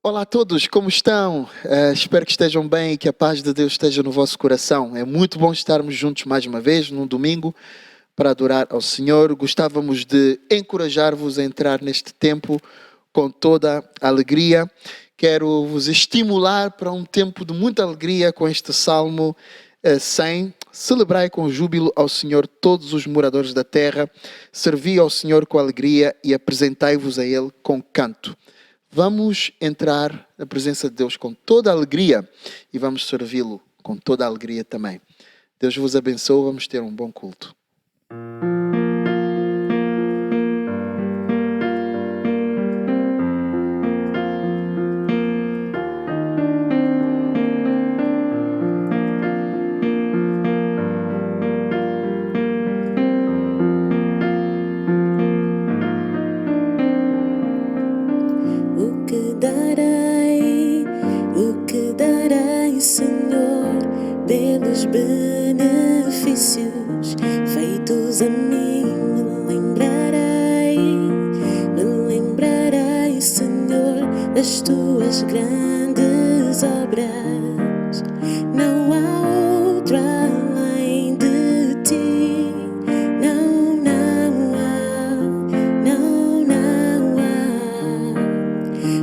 Olá a todos, como estão? Espero que estejam bem e que a paz de Deus esteja no vosso coração. É muito bom estarmos juntos mais uma vez, num domingo, para adorar ao Senhor. Gostávamos de encorajar-vos a entrar neste tempo com toda a alegria. Quero vos estimular para um tempo de muita alegria com este Salmo 100. Celebrai com júbilo ao Senhor todos os moradores da terra. Servi ao Senhor com alegria e apresentai-vos a Ele com canto. Vamos entrar na presença de Deus com toda a alegria e vamos servi-lo com toda a alegria também. Deus vos abençoe, vamos ter um bom culto. Senhor, pelos benefícios feitos a mim, me lembrarei, Senhor, das tuas grandes obras. Não há outro além de ti, não há.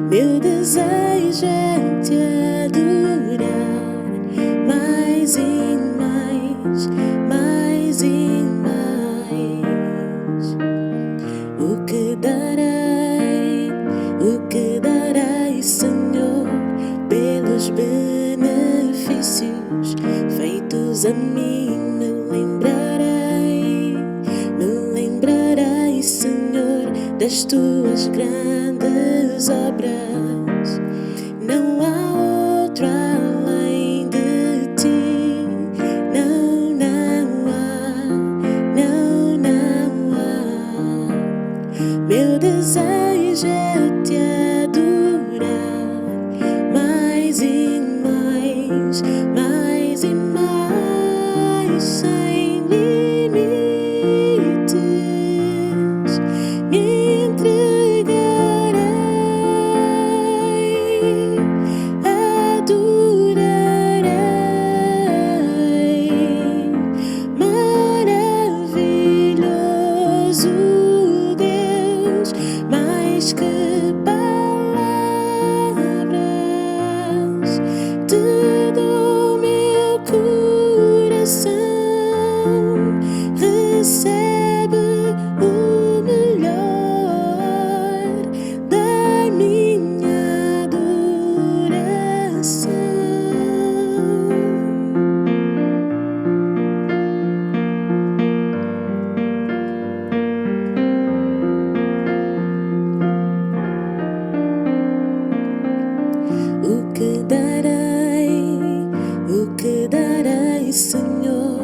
Meu desejo é te adorar mais e mais. O que darei, Senhor, pelos benefícios feitos a mim? Me lembrarei, Senhor, das tuas grandes obras. Não há outro além de ti, não há. Meu desejo é te adorar mais e mais, sem limites. Me entregarei, adorarei. Maravilhoso Deus, mais que palavras, te dou meu coração. Recebe o melhor da minha adoração. O que darei, Senhor,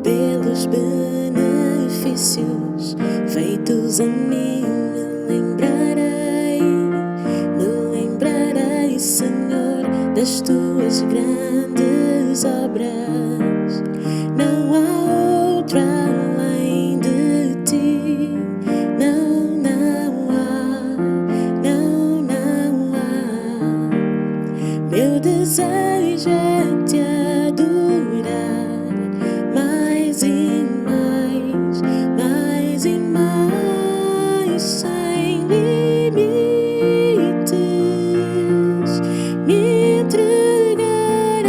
pelos benefícios feitos a mim? Me lembrarei, Senhor, das tuas grandes obras. Não há outro além de ti, não há. Meu desejo é te adorar mais e mais, sem limites. Me entregarei,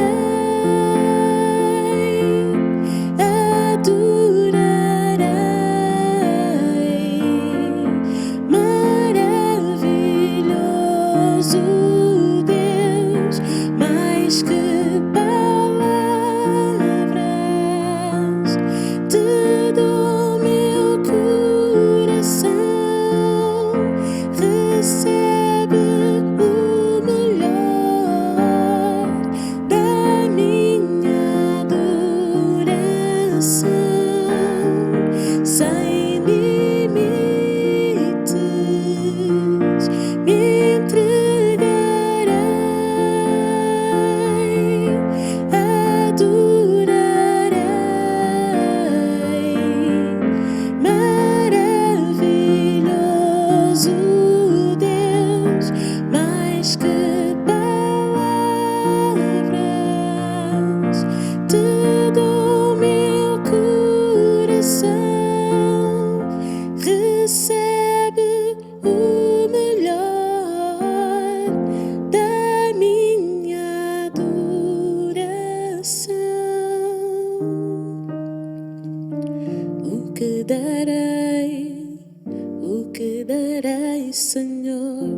que darei, Senhor,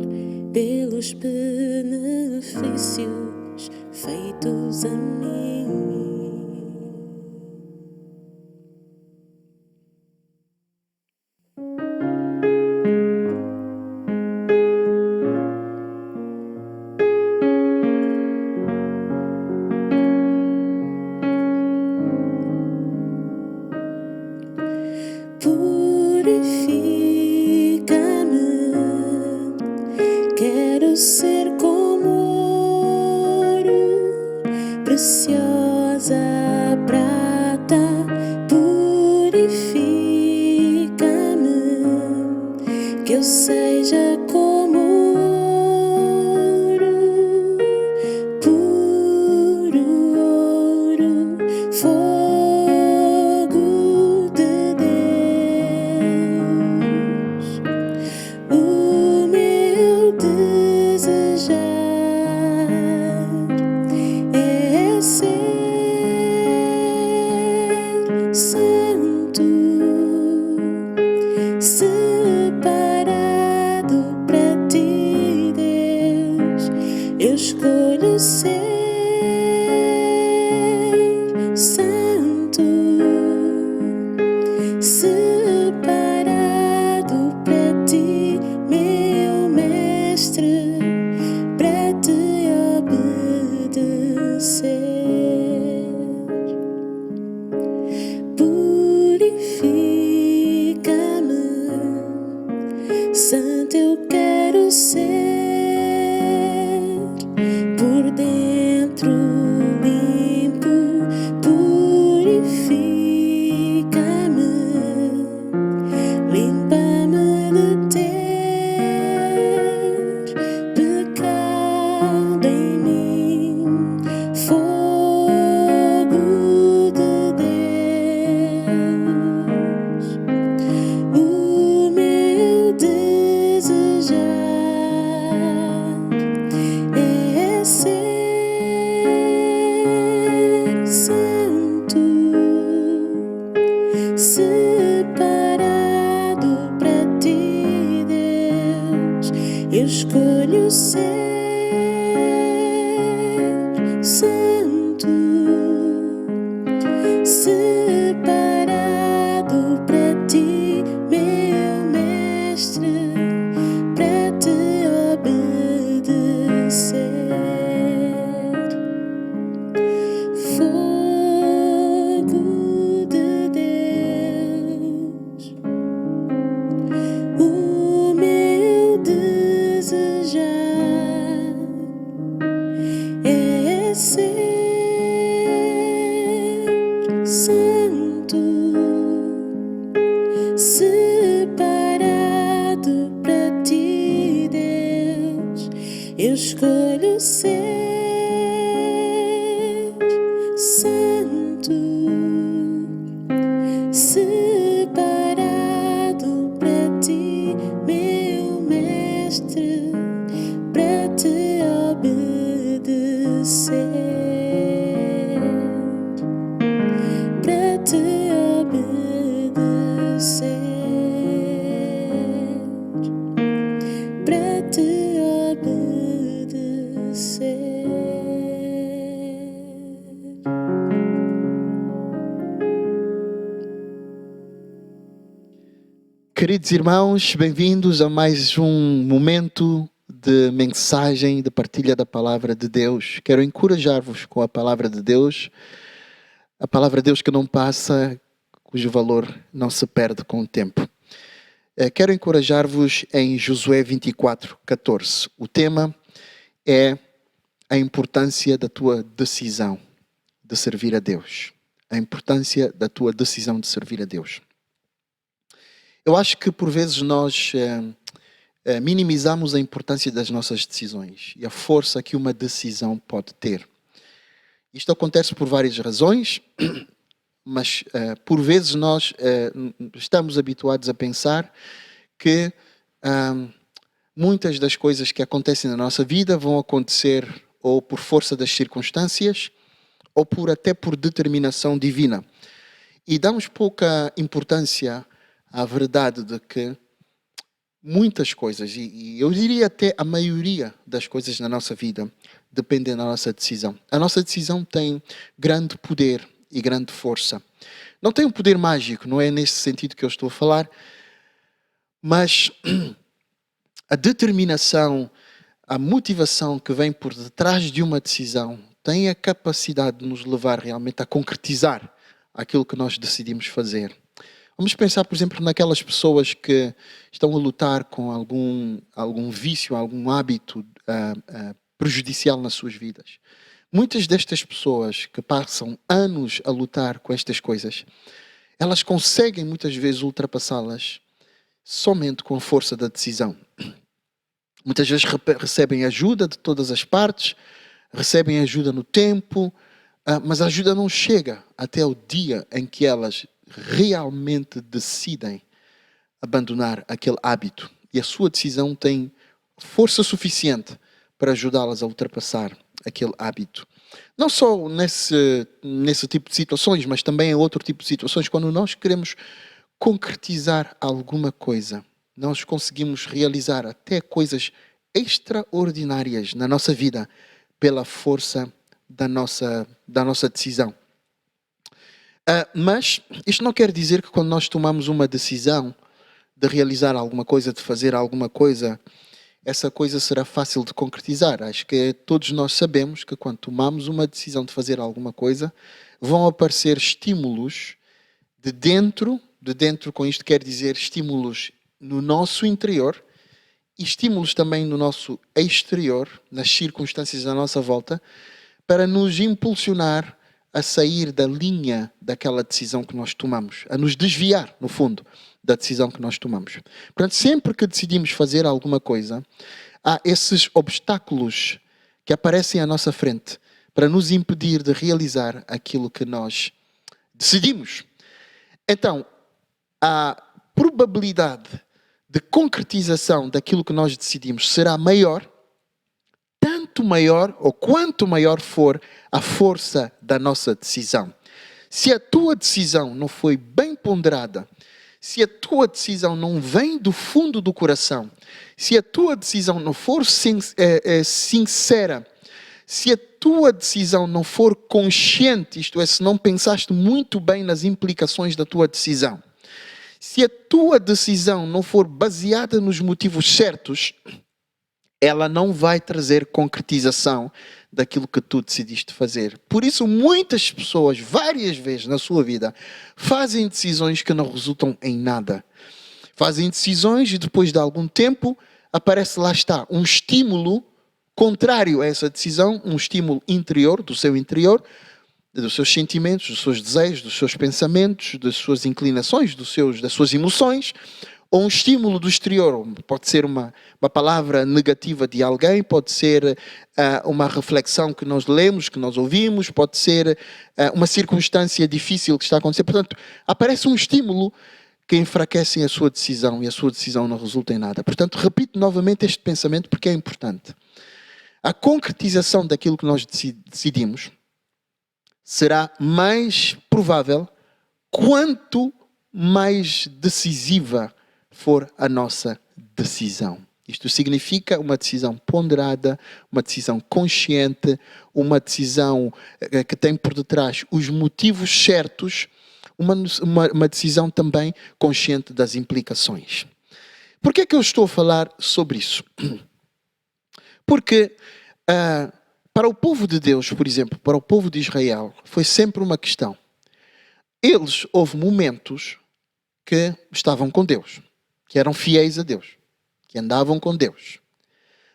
pelos benefícios feitos a mim. Purifica-me, quero ser como ouro, preciosa prata. Purifica-me, que eu seja como ouro, puro ouro, fogo de Deus. O meu desejar é ser santo, separado para ti, Deus. Eu escolho ser santo, separado para ti, meu mestre, para te obedecer. Purifica-me, santo eu quero ser, por dentro limpo. Purifica-me, limpa-me de ter pecado em mim, fogo de Deus. O meu desejar é ser santo, separado para ti, Deus. Eu escolho ser santo, separado para ti, meu mestre, para te obedecer. Fogo de Deus, o meu desejar é ser santo, separado para ti, Deus. Eu escolho ser santo, separado para ti, meu mestre, para te obedecer, para te obedecer, para te obedecer. Queridos irmãos, bem-vindos a mais um momento de mensagem, de partilha da palavra de Deus. Quero encorajar-vos com a palavra de Deus, a palavra de Deus que não passa, cujo valor não se perde com o tempo. Quero encorajar-vos em Josué 24:14. O tema é a importância da tua decisão de servir a Deus. A importância da tua decisão de servir a Deus. Eu acho que por vezes nós minimizamos a importância das nossas decisões e a força que uma decisão pode ter. Isto acontece por várias razões, mas por vezes nós estamos habituados a pensar que muitas das coisas que acontecem na nossa vida vão acontecer ou por força das circunstâncias ou até por determinação divina. E damos pouca importância a verdade de que muitas coisas, e eu diria até a maioria das coisas na nossa vida, dependem da nossa decisão. A nossa decisão tem grande poder e grande força. Não tem um poder mágico, não é nesse sentido que eu estou a falar, mas a determinação, a motivação que vem por detrás de uma decisão tem a capacidade de nos levar realmente a concretizar aquilo que nós decidimos fazer. Vamos pensar, por exemplo, naquelas pessoas que estão a lutar com algum vício, algum hábito prejudicial nas suas vidas. Muitas destas pessoas que passam anos a lutar com estas coisas, elas conseguem muitas vezes ultrapassá-las somente com a força da decisão. Muitas vezes recebem ajuda de todas as partes, recebem ajuda no tempo, mas a ajuda não chega até o dia em que elas realmente decidem abandonar aquele hábito. E a sua decisão tem força suficiente para ajudá-las a ultrapassar aquele hábito. Não só nesse tipo de situações, mas também em outro tipo de situações, quando nós queremos concretizar alguma coisa, nós conseguimos realizar até coisas extraordinárias na nossa vida pela força da nossa decisão. Mas isto não quer dizer que quando nós tomamos uma decisão de realizar alguma coisa, de fazer alguma coisa, essa coisa será fácil de concretizar. Acho que todos nós sabemos que quando tomamos uma decisão de fazer alguma coisa, vão aparecer estímulos de dentro com isto quer dizer estímulos no nosso interior e estímulos também no nosso exterior, nas circunstâncias à nossa volta, para nos impulsionar a sair da linha daquela decisão que nós tomamos, a nos desviar, no fundo, da decisão que nós tomamos. Portanto, sempre que decidimos fazer alguma coisa, há esses obstáculos que aparecem à nossa frente para nos impedir de realizar aquilo que nós decidimos. Então, a probabilidade de concretização daquilo que nós decidimos será maior, tanto maior ou quanto maior for a força da nossa decisão. Se a tua decisão não foi bem ponderada, se a tua decisão não vem do fundo do coração, se a tua decisão não for sincera, se a tua decisão não for consciente, isto é, se não pensaste muito bem nas implicações da tua decisão, se a tua decisão não for baseada nos motivos certos, ela não vai trazer concretização daquilo que tu decidiste fazer. Por isso, muitas pessoas, várias vezes na sua vida, fazem decisões que não resultam em nada. Fazem decisões e depois de algum tempo, aparece, lá está, um estímulo contrário a essa decisão, um estímulo interior, do seu interior, dos seus sentimentos, dos seus desejos, dos seus pensamentos, das suas inclinações, das suas emoções, ou um estímulo do exterior. Pode ser uma palavra negativa de alguém, pode ser uma reflexão que nós lemos, que nós ouvimos, pode ser uma circunstância difícil que está a acontecer. Portanto, aparece um estímulo que enfraquece a sua decisão e a sua decisão não resulta em nada. Portanto, repito novamente este pensamento porque é importante. A concretização daquilo que nós decidimos será mais provável quanto mais decisiva for a nossa decisão. Isto significa uma decisão ponderada, uma decisão consciente, uma decisão que tem por detrás os motivos certos, uma decisão também consciente das implicações. Por que é que eu estou a falar sobre isso? Porque para o povo de Deus, por exemplo, para o povo de Israel, foi sempre uma questão. Houve momentos que estavam com Deus, que eram fiéis a Deus, que andavam com Deus.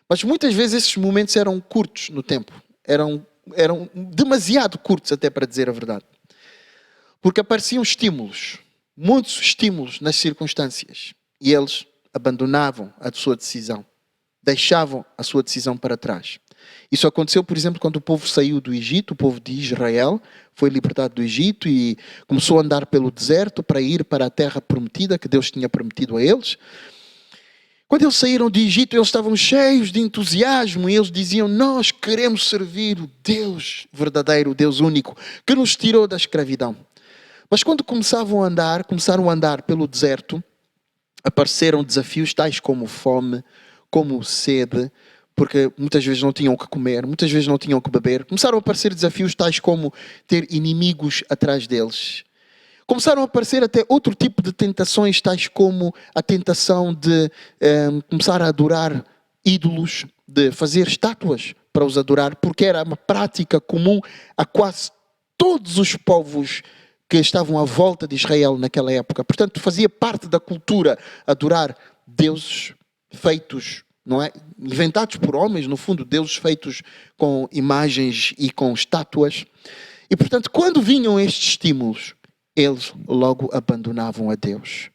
Mas muitas vezes esses momentos eram curtos no tempo, eram demasiado curtos até para dizer a verdade. Porque apareciam estímulos, muitos estímulos nas circunstâncias, e eles abandonavam a sua decisão, deixavam a sua decisão para trás. Isso aconteceu, por exemplo, quando o povo saiu do Egito, o povo de Israel foi libertado do Egito e começou a andar pelo deserto para ir para a terra prometida que Deus tinha prometido a eles. Quando eles saíram do Egito, eles estavam cheios de entusiasmo e eles diziam: nós queremos servir o Deus verdadeiro, o Deus único, que nos tirou da escravidão. Mas quando começaram a andar pelo deserto, apareceram desafios tais como fome, como sede, porque muitas vezes não tinham o que comer, muitas vezes não tinham o que beber. Começaram a aparecer desafios tais como ter inimigos atrás deles. Começaram a aparecer até outro tipo de tentações, tais como a tentação de começar a adorar ídolos, de fazer estátuas para os adorar, porque era uma prática comum a quase todos os povos que estavam à volta de Israel naquela época. Portanto, fazia parte da cultura adorar deuses feitos, não é? Inventados por homens, no fundo, deuses feitos com imagens e com estátuas. E, portanto, quando vinham estes estímulos, eles logo abandonavam a Deus.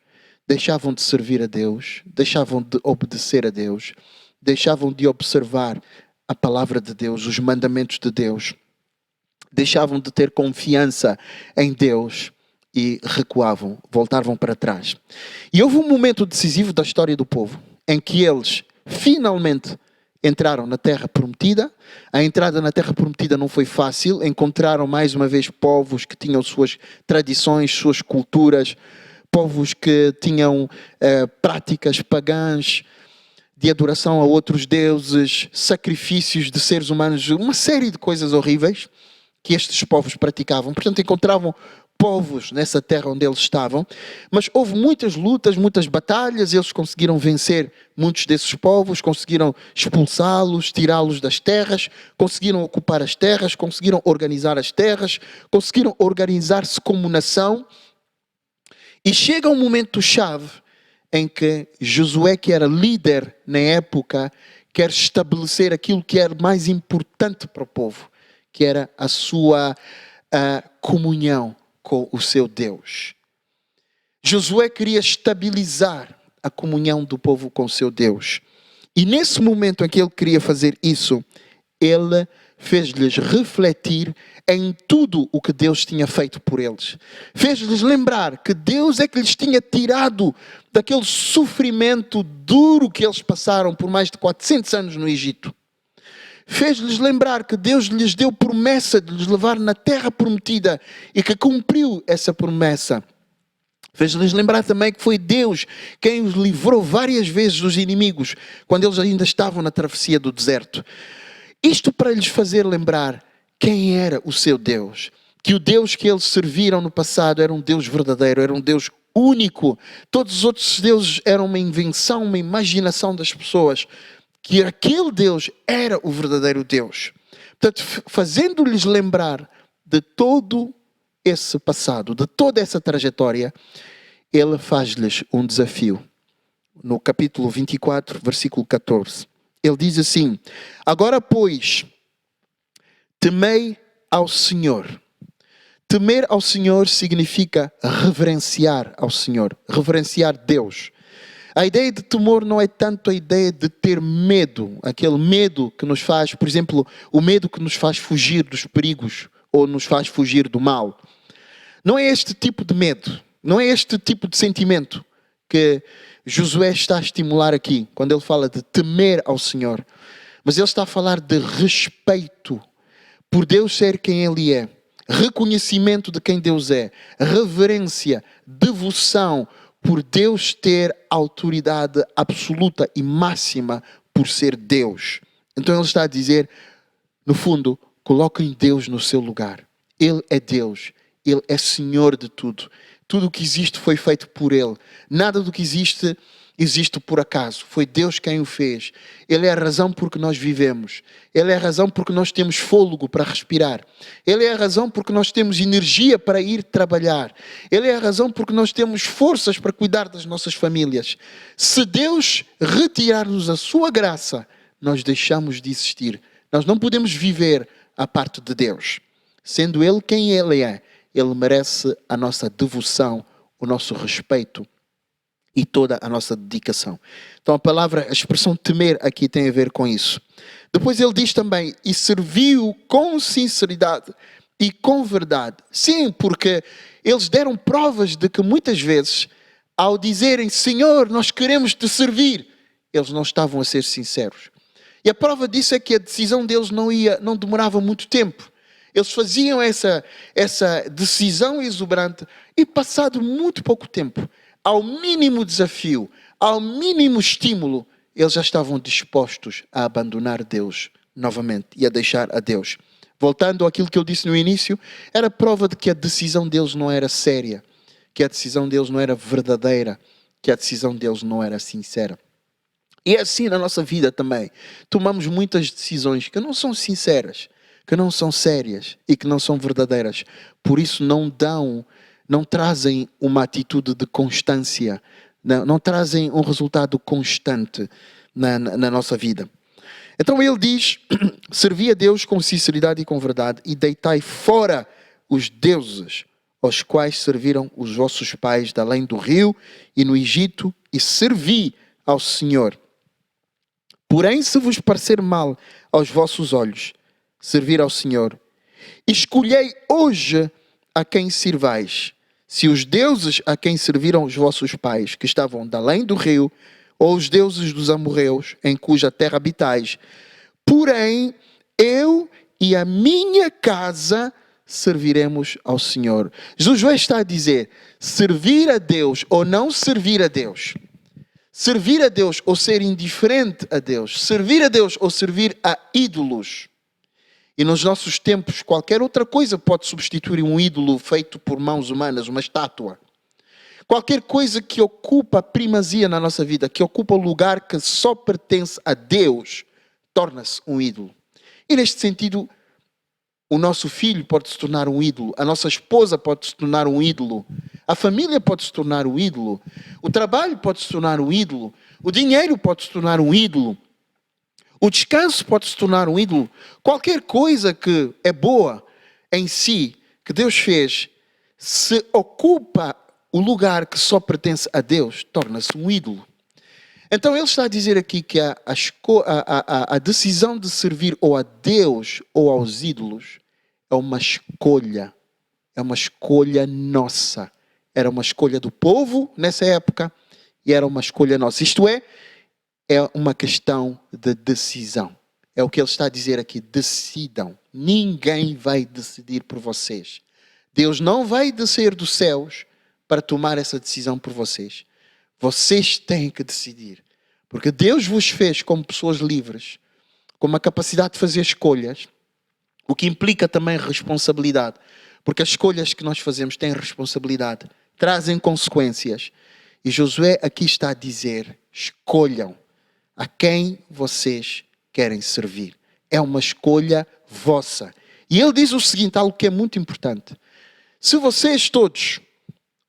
Deixavam de servir a Deus, deixavam de obedecer a Deus, deixavam de observar a palavra de Deus, os mandamentos de Deus, deixavam de ter confiança em Deus e recuavam, voltavam para trás. E houve um momento decisivo da história do povo em que eles finalmente entraram na Terra Prometida. A entrada na Terra Prometida não foi fácil. Encontraram mais uma vez povos que tinham suas tradições, suas culturas, povos que tinham práticas pagãs de adoração a outros deuses, sacrifícios de seres humanos, uma série de coisas horríveis que estes povos praticavam. Portanto, encontravam povos nessa terra onde eles estavam, mas houve muitas lutas, muitas batalhas. Eles conseguiram vencer muitos desses povos, conseguiram expulsá-los, tirá-los das terras, conseguiram ocupar as terras, conseguiram organizar as terras, conseguiram organizar-se como nação. E chega um momento-chave em que Josué, que era líder na época, quer estabelecer aquilo que era mais importante para o povo, que era a sua comunhão com o seu Deus. Josué queria estabilizar a comunhão do povo com o seu Deus. E nesse momento em que ele queria fazer isso, ele fez-lhes refletir em tudo o que Deus tinha feito por eles. Fez-lhes lembrar que Deus é que lhes tinha tirado daquele sofrimento duro que eles passaram por mais de 400 anos no Egito. Fez-lhes lembrar que Deus lhes deu promessa de lhes levar na terra prometida e que cumpriu essa promessa. Fez-lhes lembrar também que foi Deus quem os livrou várias vezes dos inimigos, quando eles ainda estavam na travessia do deserto. Isto para lhes fazer lembrar quem era o seu Deus. Que o Deus que eles serviram no passado era um Deus verdadeiro, era um Deus único. Todos os outros deuses eram uma invenção, uma imaginação das pessoas. Que aquele Deus era o verdadeiro Deus. Portanto, fazendo-lhes lembrar de todo esse passado, de toda essa trajetória, ele faz-lhes um desafio. No capítulo 24, versículo 14. Ele diz assim: agora, pois, temei ao Senhor. Temer ao Senhor significa reverenciar ao Senhor, reverenciar Deus. A ideia de temor não é tanto a ideia de ter medo, aquele medo que nos faz, por exemplo, o medo que nos faz fugir dos perigos ou nos faz fugir do mal. Não é este tipo de medo, não é este tipo de sentimento que Josué está a estimular aqui, quando ele fala de temer ao Senhor. Mas ele está a falar de respeito por Deus ser quem Ele é, reconhecimento de quem Deus é, reverência, devoção por Deus ter autoridade absoluta e máxima por ser Deus. Então ele está a dizer, no fundo, coloquem Deus no seu lugar. Ele é Deus, Ele é Senhor de tudo. Tudo o que existe foi feito por Ele. Nada do que existe por acaso. Foi Deus quem o fez. Ele é a razão por que nós vivemos. Ele é a razão por que nós temos fôlego para respirar. Ele é a razão por que nós temos energia para ir trabalhar. Ele é a razão por que nós temos forças para cuidar das nossas famílias. Se Deus retirar-nos a sua graça, nós deixamos de existir. Nós não podemos viver à parte de Deus. Sendo Ele quem Ele é, Ele merece a nossa devoção, o nosso respeito e toda a nossa dedicação. Então a expressão temer aqui tem a ver com isso. Depois ele diz também, e serviu com sinceridade e com verdade. Sim, porque eles deram provas de que muitas vezes, ao dizerem, Senhor, nós queremos te servir, eles não estavam a ser sinceros. E a prova disso é que a decisão deles não demorava muito tempo. Eles faziam essa decisão exuberante e passado muito pouco tempo, ao mínimo desafio, ao mínimo estímulo, eles já estavam dispostos a abandonar Deus novamente e a deixar a Deus. Voltando àquilo que eu disse no início, era prova de que a decisão deles não era séria, que a decisão deles não era verdadeira, que a decisão deles não era sincera. E é assim na nossa vida também. Tomamos muitas decisões que não são sinceras, que não são sérias e que não são verdadeiras. Por isso não trazem uma atitude de constância, não trazem um resultado constante na nossa vida. Então ele diz, servi a Deus com sinceridade e com verdade e deitai fora os deuses aos quais serviram os vossos pais de além do rio e no Egito e servi ao Senhor. Porém, se vos parecer mal aos vossos olhos servir ao Senhor, escolhei hoje a quem sirvais, se os deuses a quem serviram os vossos pais, que estavam de além do rio, ou os deuses dos amorreus, em cuja terra habitais. Porém, eu e a minha casa serviremos ao Senhor. Josué está a dizer, servir a Deus ou não servir a Deus. Servir a Deus ou ser indiferente a Deus. Servir a Deus ou servir a ídolos. E nos nossos tempos, qualquer outra coisa pode substituir um ídolo feito por mãos humanas, uma estátua. Qualquer coisa que ocupa a primazia na nossa vida, que ocupa o lugar que só pertence a Deus, torna-se um ídolo. E neste sentido, o nosso filho pode se tornar um ídolo, a nossa esposa pode se tornar um ídolo, a família pode se tornar um ídolo, o trabalho pode se tornar um ídolo, o dinheiro pode se tornar um ídolo, o descanso pode se tornar um ídolo. Qualquer coisa que é boa em si, que Deus fez, se ocupa o lugar que só pertence a Deus, torna-se um ídolo. Então ele está a dizer aqui que a decisão de servir ou a Deus ou aos ídolos é uma escolha nossa. Era uma escolha do povo nessa época e era uma escolha nossa. Isto é uma questão de decisão. É o que ele está a dizer aqui, decidam. Ninguém vai decidir por vocês. Deus não vai descer dos céus para tomar essa decisão por vocês. Vocês têm que decidir. Porque Deus vos fez como pessoas livres, com uma capacidade de fazer escolhas, o que implica também responsabilidade. Porque as escolhas que nós fazemos têm responsabilidade, trazem consequências. E Josué aqui está a dizer, escolham a quem vocês querem servir. É uma escolha vossa. E ele diz o seguinte, algo que é muito importante. Se vocês todos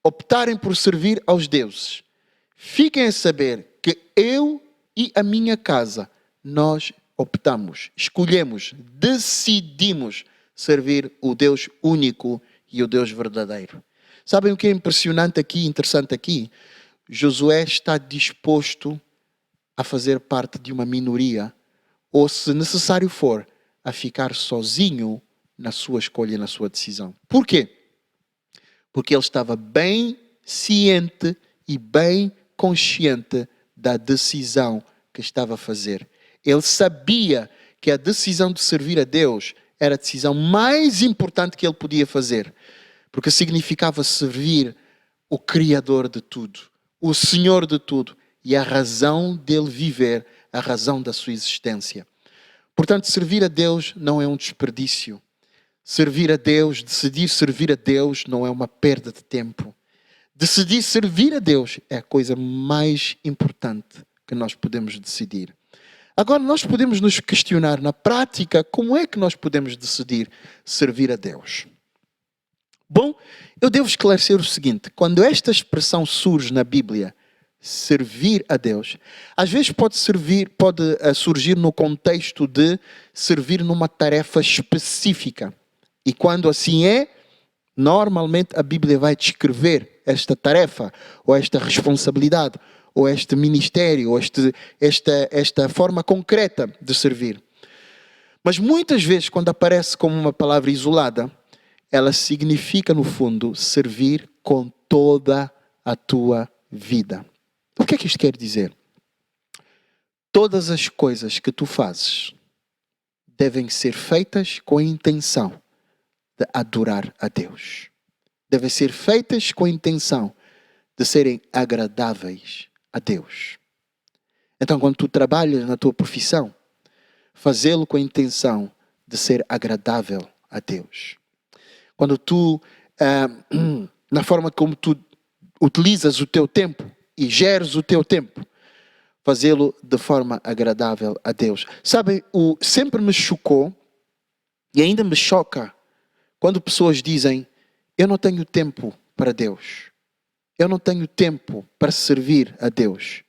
optarem por servir aos deuses, fiquem a saber que eu e a minha casa, nós optamos, escolhemos, decidimos servir o Deus único e o Deus verdadeiro. Sabem o que é impressionante aqui, interessante aqui? Josué está disposto a fazer parte de uma minoria, ou se necessário for, a ficar sozinho na sua escolha, na sua decisão. Por quê? Porque ele estava bem ciente e bem consciente da decisão que estava a fazer. Ele sabia que a decisão de servir a Deus era a decisão mais importante que ele podia fazer, porque significava servir o Criador de tudo, o Senhor de tudo e a razão dele viver, a razão da sua existência. Portanto, servir a Deus não é um desperdício. Servir a Deus, decidir servir a Deus não é uma perda de tempo. Decidir servir a Deus é a coisa mais importante que nós podemos decidir. Agora, nós podemos nos questionar na prática como é que nós podemos decidir servir a Deus. Bom, eu devo esclarecer o seguinte, quando esta expressão surge na Bíblia, servir a Deus, às vezes pode surgir no contexto de servir numa tarefa específica. E quando assim é, normalmente a Bíblia vai descrever esta tarefa, ou esta responsabilidade, ou este ministério, ou esta forma concreta de servir. Mas muitas vezes, quando aparece como uma palavra isolada, ela significa, no fundo, servir com toda a tua vida. O que é que isto quer dizer? Todas as coisas que tu fazes devem ser feitas com a intenção de adorar a Deus. Devem ser feitas com a intenção de serem agradáveis a Deus. Então, quando tu trabalhas na tua profissão, fazê-lo com a intenção de ser agradável a Deus. Quando tu, na forma como tu utilizas o teu tempo e geres o teu tempo, fazê-lo de forma agradável a Deus. Sabem, sempre me chocou e ainda me choca quando pessoas dizem: eu não tenho tempo para Deus. Eu não tenho tempo para servir a Deus.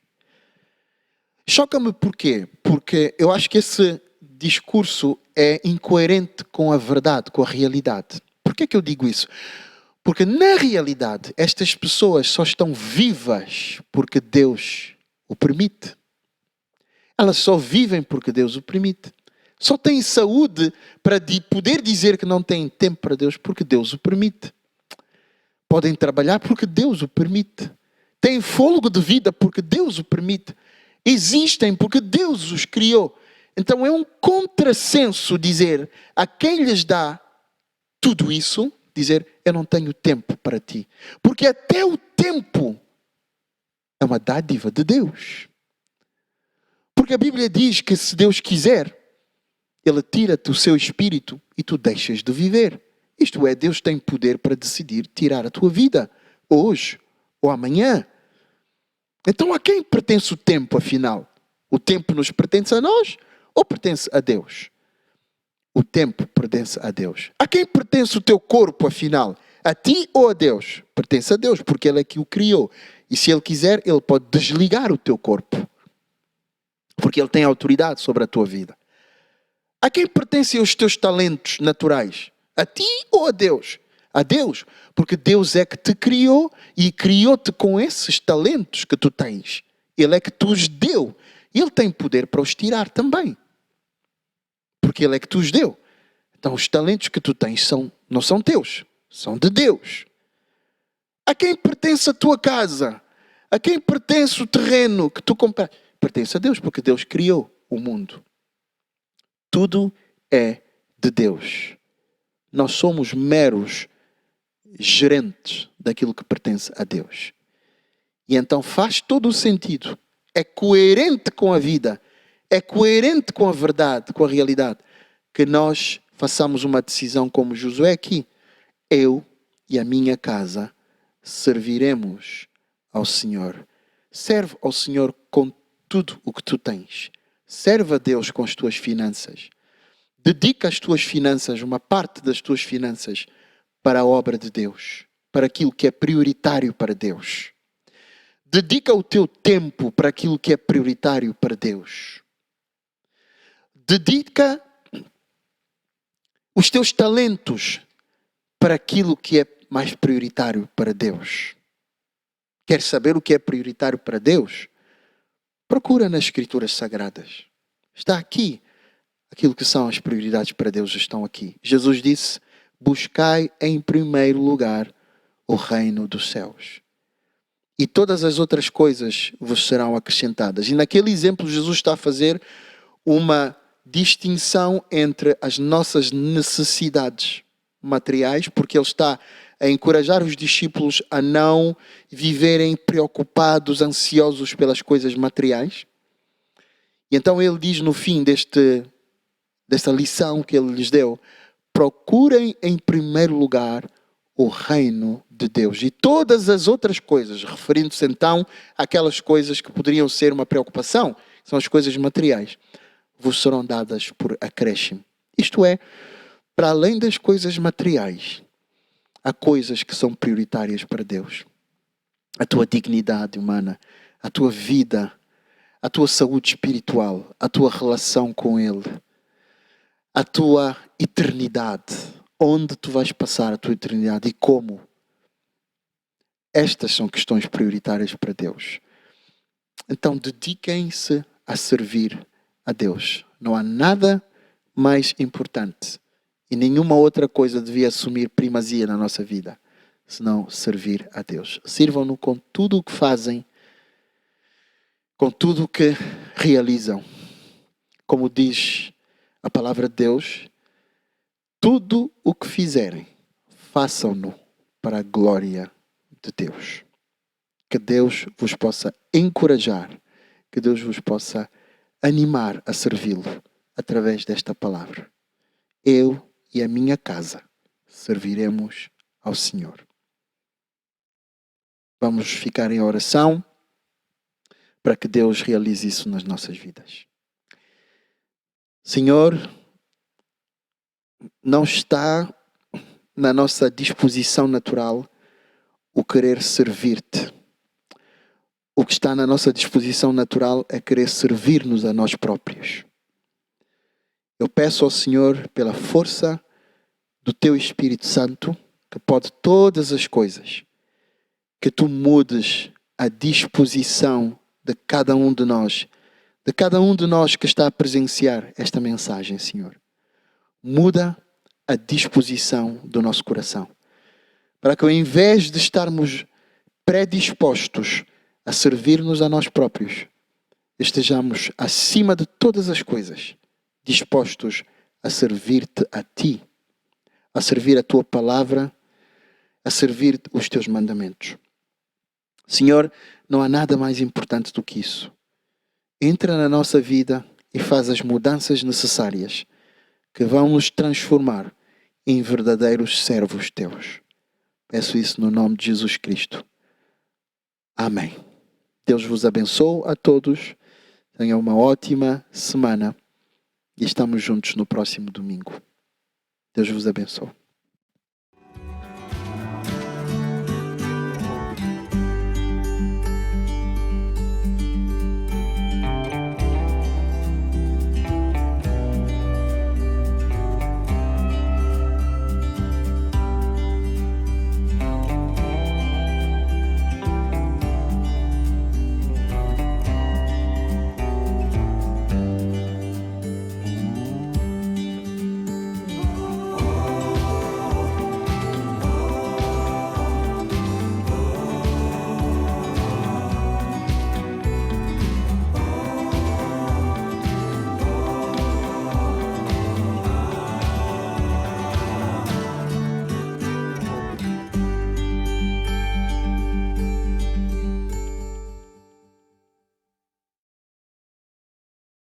Choca-me porquê? Porque eu acho que esse discurso é incoerente com a verdade, com a realidade. Por que eu digo isso? Porque na realidade estas pessoas só estão vivas porque Deus o permite. Elas só vivem porque Deus o permite. Só têm saúde para poder dizer que não têm tempo para Deus porque Deus o permite. Podem trabalhar porque Deus o permite. Têm fôlego de vida porque Deus o permite. Existem porque Deus os criou. Então é um contrassenso dizer a quem lhes dá tudo isso, dizer: eu não tenho tempo para ti. Porque até o tempo é uma dádiva de Deus. Porque a Bíblia diz que se Deus quiser, Ele tira-te o seu espírito e tu deixas de viver. Isto é, Deus tem poder para decidir tirar a tua vida, hoje ou amanhã. Então a quem pertence o tempo, afinal? O tempo nos pertence a nós ou pertence a Deus? O tempo pertence a Deus. A quem pertence o teu corpo, afinal? A ti ou a Deus? Pertence a Deus, porque Ele é que o criou. E se Ele quiser, Ele pode desligar o teu corpo. Porque Ele tem autoridade sobre a tua vida. A quem pertencem os teus talentos naturais? A ti ou a Deus? A Deus, porque Deus é que te criou e criou-te com esses talentos que tu tens. Ele é que te os deu. Ele tem poder para os tirar também. Porque Ele é que te os deu. Então os talentos que tu tens não são teus, são de Deus. A quem pertence a tua casa? A quem pertence o terreno que tu compraste? Pertence a Deus, porque Deus criou o mundo. Tudo é de Deus. Nós somos meros gerentes daquilo que pertence a Deus. E então faz todo o sentido. É coerente com a vida. É coerente com a verdade, com a realidade. Que nós façamos uma decisão como Josué aqui. Eu e a minha casa serviremos ao Senhor. Serve ao Senhor com tudo o que tu tens. Serve a Deus com as tuas finanças. Dedica as tuas finanças, uma parte das tuas finanças, para a obra de Deus, para aquilo que é prioritário para Deus. Dedica o teu tempo para aquilo que é prioritário para Deus. Dedica os teus talentos para aquilo que é mais prioritário para Deus. Quer saber o que é prioritário para Deus? Procura nas Escrituras Sagradas. Está aqui. Aquilo que são as prioridades para Deus estão aqui. Jesus disse: buscai em primeiro lugar o reino dos céus. E todas as outras coisas vos serão acrescentadas. E naquele exemplo Jesus está a fazer uma distinção entre as nossas necessidades materiais, porque Ele está a encorajar os discípulos a não viverem preocupados, ansiosos pelas coisas materiais. E então Ele diz no fim desta lição que Ele lhes deu: procurem em primeiro lugar o reino de Deus. E todas as outras coisas, referindo-se então àquelas coisas que poderiam ser uma preocupação, são as coisas materiais, vos serão dadas por acréscimo. Isto é, para além das coisas materiais, há coisas que são prioritárias para Deus. A tua dignidade humana, a tua vida, a tua saúde espiritual, a tua relação com Ele, a tua eternidade, onde tu vais passar a tua eternidade e como. Estas são questões prioritárias para Deus. Então dediquem-se a servir a Deus. Não há nada mais importante e nenhuma outra coisa devia assumir primazia na nossa vida, senão servir a Deus. Sirvam-no com tudo o que fazem, com tudo o que realizam. Como diz a palavra de Deus, tudo o que fizerem, façam-no para a glória de Deus. Que Deus vos possa encorajar, que Deus vos possa animar a servi-lo através desta palavra. Eu e a minha casa serviremos ao Senhor. Vamos ficar em oração para que Deus realize isso nas nossas vidas. Senhor, não está na nossa disposição natural o querer servir-te. O que está na nossa disposição natural é querer servir-nos a nós próprios. Eu peço ao Senhor, pela força do Teu Espírito Santo, que pode todas as coisas, que Tu mudes a disposição de cada um de nós que está a presenciar esta mensagem, Senhor. Muda a disposição do nosso coração, para que ao invés de estarmos predispostos a servir-nos a nós próprios, estejamos acima de todas as coisas, dispostos a servir-te a Ti, a servir a Tua palavra, a servir os Teus mandamentos. Senhor, não há nada mais importante do que isso. Entra na nossa vida e faz as mudanças necessárias que vão nos transformar em verdadeiros servos Teus. Peço isso no nome de Jesus Cristo. Amém. Deus vos abençoe a todos. Tenham uma ótima semana e estamos juntos no próximo domingo. Deus vos abençoe.